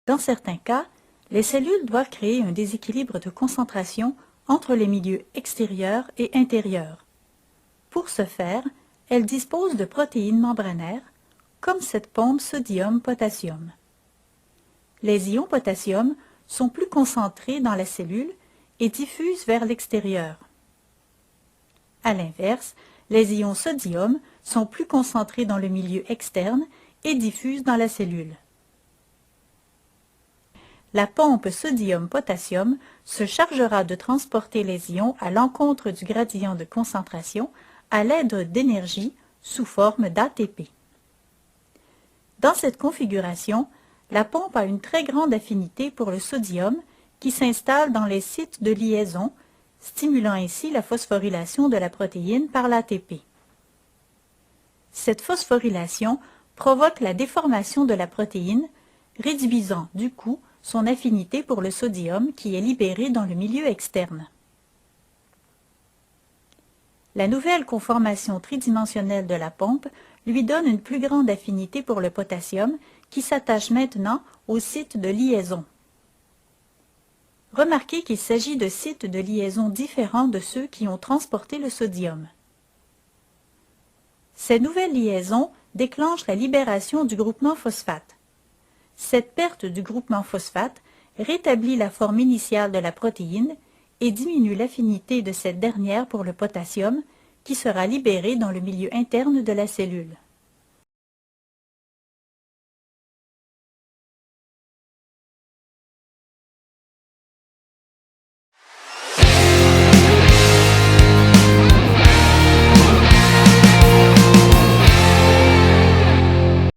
Dans certains cas, les cellules doivent créer un déséquilibre de concentration entre les milieux extérieurs et intérieurs. Pour ce faire, elles disposent de protéines membranaires, comme cette pompe sodium-potassium. Les ions potassium sont plus concentrés dans la cellule et diffusent vers l'extérieur. À l'inverse, les ions sodium sont plus concentrés dans le milieu externe et diffusent dans la cellule. La pompe sodium-potassium se chargera de transporter les ions à l'encontre du gradient de concentration à l'aide d'énergie sous forme d'ATP. Dans cette configuration, la pompe a une très grande affinité pour le sodium qui s'installe dans les sites de liaison, stimulant ainsi la phosphorylation de la protéine par l'ATP. Cette phosphorylation provoque la déformation de la protéine, réduisant du coup son affinité pour le sodium qui est libéré dans le milieu externe. La nouvelle conformation tridimensionnelle de la pompe lui donne une plus grande affinité pour le potassium qui s'attache maintenant au site de liaison. Remarquez qu'il s'agit de sites de liaison différents de ceux qui ont transporté le sodium. Ces nouvelles liaisons déclenchent la libération du groupement phosphate. Cette perte du groupement phosphate rétablit la forme initiale de la protéine et diminue l'affinité de cette dernière pour le potassium qui sera libéré dans le milieu interne de la cellule.